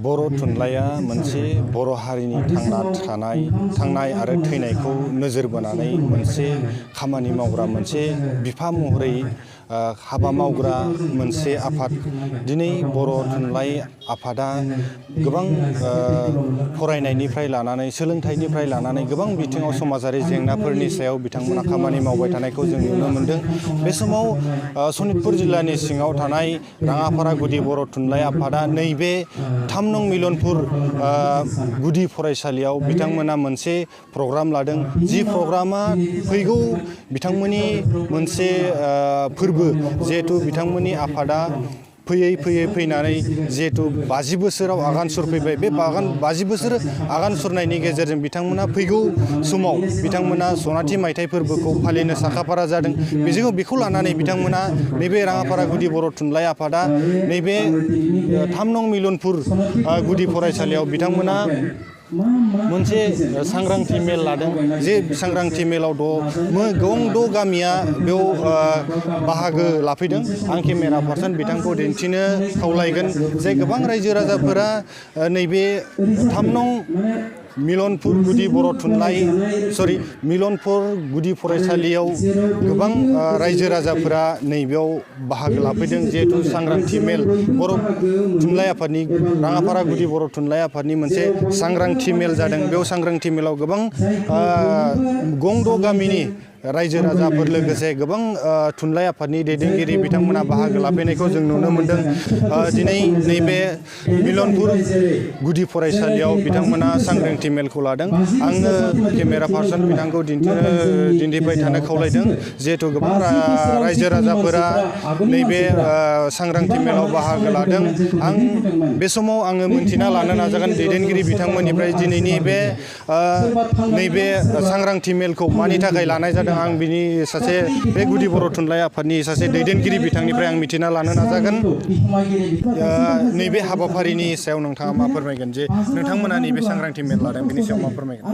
बर' थुनलाइया मोनसे बर' हारिनि थांनाय आरो थैनायखौ नोजोर बोनानै मोनसे खामानि मावग्रा मोनसे बिफा महरै हाबा मावग्रा मोनसे आफाद। दिनै बर' थुनलाइ आफादा गोबां फरायनायनिफ्राय लानानै सोलोंथाइनिफ्राय लानानै गोबां बिथिङाव समाजारि जेंनाफोरनि सायाव बिथांमोना खामानि मावबाय थानायखौ जों नुनो मोनदों। बे समाव सनितपुर जिल्लानि सिङाव थानाय राङाफारा गुदि बर' थुनलाइ आफादा नैबे 3 नं मिलनपुर गुदि फरायसालियाव बिथांमोना मोनसे प्रग्राम लादों। जि प्रग्रामा फैगौ बिथांमोननि मोनसे फोरबो, जिहेतु बिथांमोननि आफादा फैयै फैनानै जिहेतु 50 बोसोराव आगान सुरफैबाय। बे 50 बोसोर आगान सुरनायनि गेजेरजों बिथांमोना फैगौ समाव बिथांमोना सनाथि मायथाइ फोरबोखौ फालिनो साखाफारा जादों। बेखौ लानानै बिथांमोना नैबे राङाफारा गुदि बर' थुनलाइ आफादा नैबे 3 नं मिलनपुर गुदि फरायसालियाव बिथांमोना मोनसे सांग्रांथि मेल लादों। जे सांग्रांथि मेलाव गोबां 6 गामिया बेयाव बाहागो लाफैदों। आं केमेरा पार्सन बिथांखौ दिन्थिनो खावलायगोन जे गोबां रायजो राजाफोरा नैबे 3 नं मिलनपुर गुदि बर' मिलनपुर गुदि फरायसालियाव गोबां रायजो राजाफोरा नैबेयाव बाहागो लाफैदों। जिहेतु सांग्रांथि मेल बर' थुनलाइ आफादनि राङाफारा गुदि बर' थुनलाइ आफादनि मोनसे सांग्रांथि मेल जादों। बेयाव सांग्रांथि मेलाव गोबां 6 गामिनि रायजो राजाफोर लोगोसे गोबां थुनलाइ आफादनि दैदेनगिरि बिथांमोना बाहागो लाफैनायखौ जों नुनो मोनदों। दिनै नैबे मिलनपुर गुदि फरायसालियाव बिथांमोना सांग्रांथि मेलखौ लादों। आङो केमेरा पार्सन बिथांखौ दिन्थिबाय थानो खावलायदों। जिहेतु गोबां रायजो राजाफोरा नैबे सांग्रांथि मेलाव बाहागो लादों। आं बे समाव आङो मोनथिना लानो नाजागोन दैदेनगिरि बिथांमोननिफ्राय दिनैनि नैबे सांग्रांथि मेलखौ मानि थाखाय लानाय जादों। आं बिनि बे गुदि बर' थुनलाइ आफादनि सासे दैदेनगिरि बिथांनिफ्राय आं मिथिना लानो नाजागोन। नैबे हाबाफारिनि सायाव नोंथाङा मा फोरमायगोन? जे नोंथांमोना नैबे सांग्रांथि मेल लादों, बेनि सायाव मा फोरमायगोन?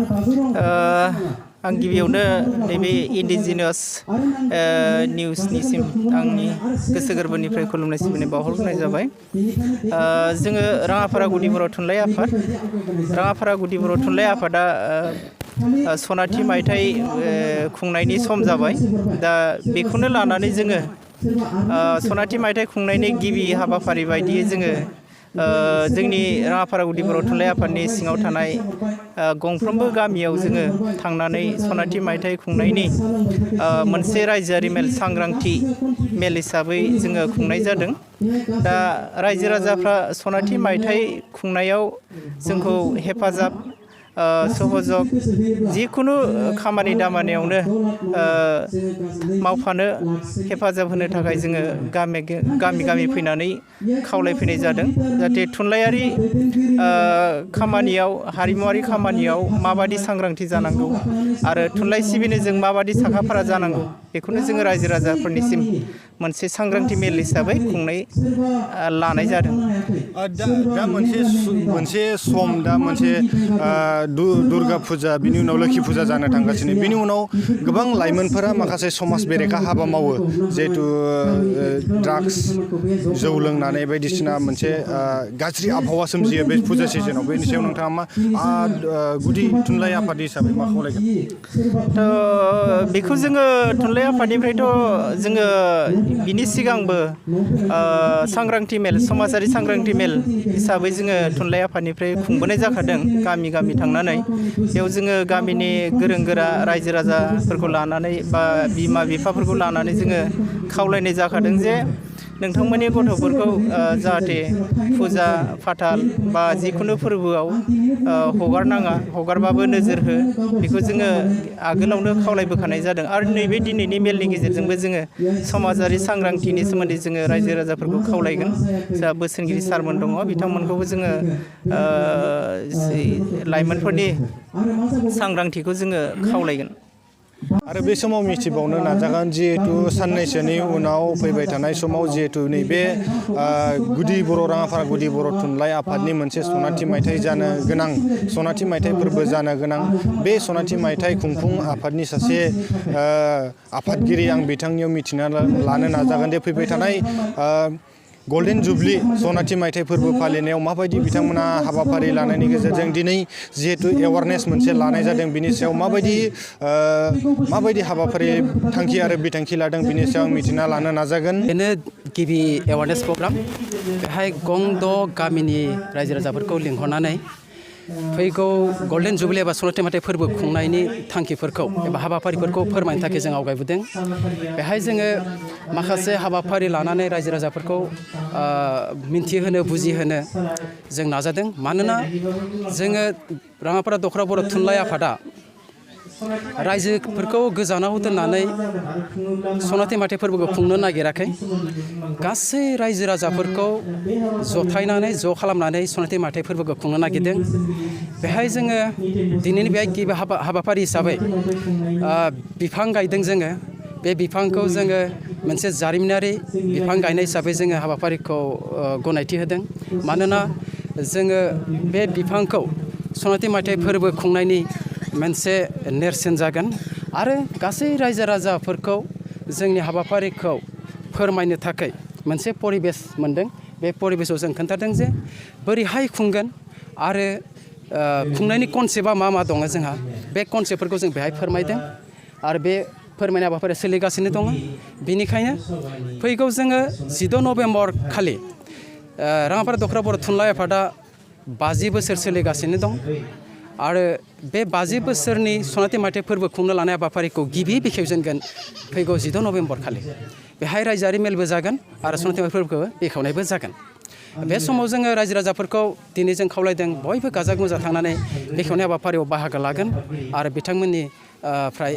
आं गिबियावनो नैबे इन्डिजिनियास निउसनिसिम आंनि गोसो गोरबोनिफ्राय खुलुमनाय सिबिनाय बावहरग्रोनाय जाबाय। जोङो राङाफारा गुदि बर' थुनलाइ आफादा सनाथि मायथाइ खुंनायनि सम जाबाय। दा बेखौनो लानानै जोङो सनाथि मायथाइ खुंनायनि गिबि हाबाफारि बायदियै जोङो जोंनि राङाफारा गुदि बर' थुनलाइ आफादनि सिङाव थानाय गंफ्रोमबो गामियाव जोङो थांनानै सनाथि मायथाइ खुंनायनि मोनसे रायजोआरि मेल, सांग्रांथि मेल हिसाबै जोङो खुंनाय जादों। दा रायजो राजाफ्रा सनाथि मायथाइ खुंनायाव जोंखौ हेफाजाब सहजग जिखुनु खामानि दामानियावनो मावफानो हेफाजाब होनो थाखाय जोङो गामि फैनानै खावलायफैनाय जादों। जाहाथे थुनलाइयारि खामानियाव, हारिमुवारि खामानियाव माबादि सांग्रांथि जानांगौ आरो थुनलाइ सिबिनो जों माबादि साखाफारा जानांगौ, बेखौनो जोङो रायजो राजाफोरनिसिम मोनसे सांग्रांथि मेल हिसाबै लानाय जादों। दा मोनसे सम, दा मोनसे दुर्गा फुजा, बिनि उनाव लोखि फुजा जानो थांगासिनो। बिनि उनाव गोबां लाइमोनफोरा माखासे समाज बेरेखा हाबा मावो। जिहेतु ड्राग्स, जौ लोंनानै बायदिसिना मोनसे गाज्रि आबहावा सोमजियो बे फुजा सिजनाव। बेनि सायाव नोंथाङा मा गुदि थुनलाइ आफाद हिसाबै मा खावलायगोन? बेखौ जोङो थुनलाइ आफादनिफ्रायथ' जोङो बिनि सिगांबो सांग्रांथि मेल, समाजारि सांग्रांथि मेल हिसाबै जोङो थुनलाइ आफादनिफ्राय खुंबोनाय जाखादों। गामि थांनानै बेयाव जोङो गामिनि गोरों गोरा रायजो राजाफोरखौ लानानै बा बिमा बिफाफोरखौ लानानै जोङो खावलायनाय जाखादों जे नोंथांमोननि गथ'फोरखौ जाहाथे फुजा फाथाल बा जिखुनु फोरबोआव हगारनाङा, हगारबाबो नोजोर हो, बेखौ जोङो आगोलावनो खावलायबोखानाय जादों। आरो नैबे दिनैनि मेलनि गेजेरजोंबो जोङो समाजारि सांग्रांथिनि सोमोन्दै जोङो रायजो राजाफोरखौ खावलायगोन। जा बोसोनगिरि सारमोन दङ, बिथांमोनखौबो जोङो लाइमोनफोरनि सांग्रांथिखौ जोङो खावलायगोन। आरो बे समाव मिथिबावनो नाजागोन, जिहेतु साननैसोनि उनाव फैबाय थानाय समाव जिहेतु नैबे राङाफारा गुदि बर' थुनलाइ आफादनि मोनसे सनाथि मायथाइ जानो गोनां, सनाथि मायथाइ फोरबो जानो गोनां। बे सनाथि मायथाइ खुंफुं आफादनि सासे आफादगिरि आं बिथांनियाव मिथिना लानो नाजागोन दि फैबाय थानाय गल्डेन जुबलि सनाथि मायथाइ फोरबो फालिनायाव माबायदि बिथांमोना हाबाफारि लानायनि गेजेरजों दिनै जिहेतु एवारनेस मोनसे लानाय जादों बिनि सायाव माबायदि हाबाफारि थांखि आरो बिथांखि लादों बिनि सायाव मिथिना लानो नाजागोन। बेनो गिबि एवारनेस प्रग्राम बेहाय गंद' गामिनि रायजो राजाफोरखौ लिंहरनानै फैगौ गल्डेन जुबलि एबा सनाथि मायथाइ फोरबो खुंनायनि थांखिफोरखौ एबा हाबाफारिफोरखौ फोरमायनो थाखाय जों आवगायबोदों। बेहाय जोङो माखासे हाबाफारि लानानै रायजो राजाफोरखौ मिन्थिहोनो बुजिहोनो जों नाजादों। मानोना जोङो राङापारा दख'रा बर' थुनलाइ आफादा रायजोफोरखौ गोजानाव दोननानै सनाथि मायथाइ फोरबोखौ खुंनो नागिराखै। गासै रायजो राजाफोरखौ जथायनानै ज' खालामनानै सनाथि मायथाइ फोरबोखौ खुंनो नागिरदों। बेहाय जोङो दिनैनि बे गिबि हाबाफारि हिसाबै बिफां गायदों जोङो। बे बिफांखौ जोङो मोनसे जारिमिनारि बिफां गायनाय हिसाबै जोङो हाबाफारिखौ गनायथि होदों। मानोना जोङो बे बिफांखौ सनाथि मायथाइ फोरबो खुंनायनि मोनसे नेरसोन जागोन आरो गासै रायजो राजाफोरखौ जोंनि हाबाफारिखौ फोरमायनो थाखाय मोनसे परिबेस मोनदों। बे परिबेसाव जों खोन्थादों जे बोरैहाय खुंगोन आरो खुंनायनि कनसेप्टआ मा दङ जोंहा बे कनसेप्टफोरखौ जों बेहाय फोरमायदों आरो बे फोरमायनाय हाबाफारिया सोलिगासिनो दङ। बेनिखायनो फैगौ जोङो 14 नभेम्बर खालि राङापारा दख'रा बर' थुनलाइ आफादा 50 बोसोर सोलिगासिनो दं आरो बे 50 बोसोरनि सनाथि मायथाइ फोरबो खुंनो लानाय हाबाफारिखौ गिबि बेखेवजेनगोन फैगौ 14 नभेम्बर खालि। बेहाय रायजोआरि मेलबो जागोन आरो सनाथि मायथाइ फोरबोखौ बेखेवनायबो जागोन। बे समाव जोङो रायजो राजाफोरखौ दिनै जों खावलायदों बयबो गाजा गोमजा थांनानै बेखेवनाय हाबाफारियाव बाहागो लागोन आरो बिथांमोननि फ्राय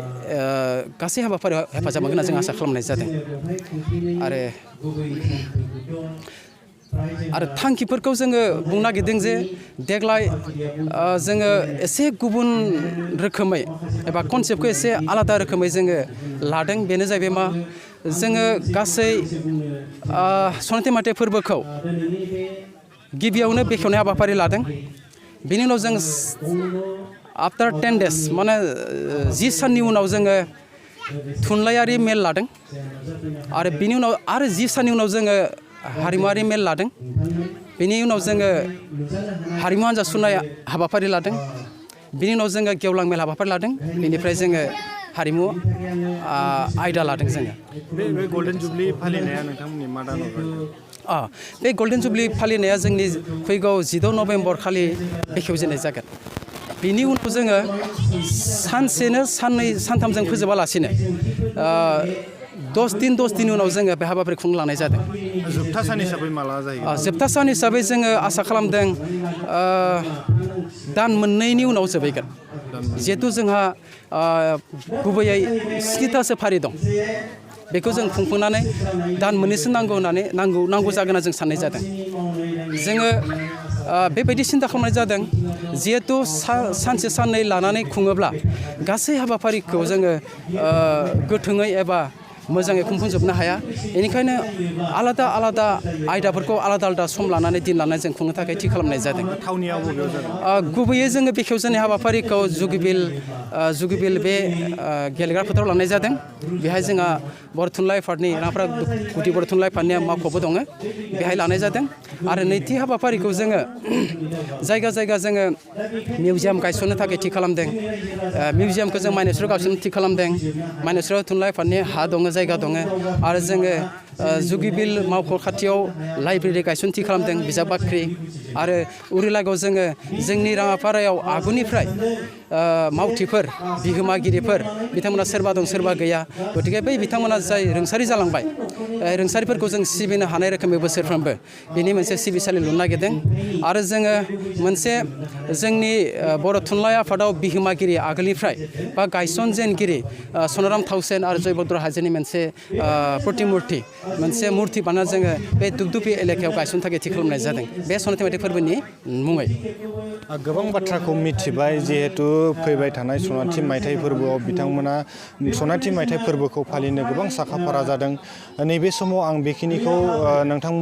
गासै हाबाफारियाव हेफाजाब मोनगोन होनना जों आसा खालामनाय जादों। आरो थांखिफोरखौ जोङो बुंनो नागिरदों जे देग्लाय जोङो एसे गुबुन रोखोमै एबा कनसेप्टखौ एसे आलादा रोखोमै जोङो लादों। बेनो जाहैबाय मा जोङो गासै सनाथि मायथाइ फोरबोखौ गिबियावनो बेखेवनाय हाबाफारि लादों। बेनि उनाव जों आफ्टार 10 days माने 10 साननि उनाव जोङो थुनलाइयारि मेल लादों आरो बिनि उनाव आरो 10 साननि उनाव जोङो हारिमुआरि मेल लादों। बेनि उनाव जोङो हारिमु हान्जा सुरनाय हाबाफारि लादों। बिनि उनाव जोङो गेवलां मेल हाबाफारि लादों। बेनिफ्राय जोङो हारिमु आयदा लादों जोङो। बे गल्डेन जुबलि फालिनाया नोंथांमोननि मा दानाव जागोन? बे गल्डेन जुबलि फालिनाया जोंनि फैगौ 14 नभेम्बर खालि बेखेवजेननाय जागोन। बिनि उनाव जोङो सानसेनो साननै सानथामजों फोजोबालासिनो 10 दिन उनाव जोङो बे हाबाफारि खुंनो लानाय जादों। जोबथा सान हिसाबै माला जाहैगोन? जोबथा सान हिसाबै जोङो आसा खालामदों दान मोननैनि उनाव जोबहैगोन। जिहेथु जोंहा गुबैयै 7थासो फारि दं। बेखौ जों खुंफुंनानै दान मोननैसो नांगौ जागोन होनना जों साननाय जादों। जोङो बेबायदि सिन्था खालामनाय जादों जिहेथु सानसे साननै लानानै खुङोब्ला गासै हाबाफारिखौ जोङो गोथोङै एबा मोजाङै खुंफुंजोबनो हाया। बेनिखायनो आलादा आलादा आयदाफोरखौ आलादा सम लानानै दिन लानानै जों खुंनो थाखाय थि खालामनाय जादों। थावनिया बबेयाव जादों? गुबैयै जोङो बेखेवजेननाय हाबाफारिखौ जुगिबिल बे गेलेग्रा फोथाराव लानाय जादों। बेहाय जोंहा बर' थुनलाइ आफादनि राङापारा गुदि बर' थुनलाइ आफादनि मावख'बो दङ। बेहाय लानाय जादों आरो नैथि हाबाफारिखौ जोङो जायगा जोङो मिउजियाम गायसननो थाखाय थि खालामदों। मिउजियामखौ जों माइनावस्रियाव गायसननो थि खालामदों। माइनावस्रियाव थुनलाइ आफादनि हा दङ, जायगा दङ आरो जोङो जुगिबिल मावख' खाथियाव लाइब्रेरि गायसननो थि खालामदों, बिजाब बाख्रि आरो उरिलागाव जोङो जोंनि राङापारायाव आगुनिफ्राय मावथिफोर बिहोमागिरिफोर बिथांमोना सोरबा दं सोरबा गैया। गतिके बै बिथांमोना जाय रोंसारि जालांबाय रोंसारिफोरखौ जों सिबिनो हानाय रोखोमै बोसोरफ्रोमबो बिनि मोनसे सिबिसालि लुनो नागिरदों आरो जोङो मोनसे जोंनि बर' थुनलाइ आफादाव बिहोमागिरि आगोलनिफ्राय बा गायसनजेनगिरि सनाराम थाउसेन आरो जयभद्र हाजोनि मोनसे प्रतिमुर्ति मोनसे मुर्ति बानायना जोङो बे दुगदुपि एलेकायाव गायसननो थाखाय थि खालामनाय जादों बे सनाथि मायथाइ फोरबोनि मुङै। गोबां बाथ्राखौ मिथिबाय जिहेतु फैबाय थानाय सनाथि मायथाइ फोरबोआव बिथांमोना सनाथि मायथाइ फोरबोखौ फालिनो गोबां साखाफारा जादों। नैबे समाव आं बेखिनिखौ नोंथांमोन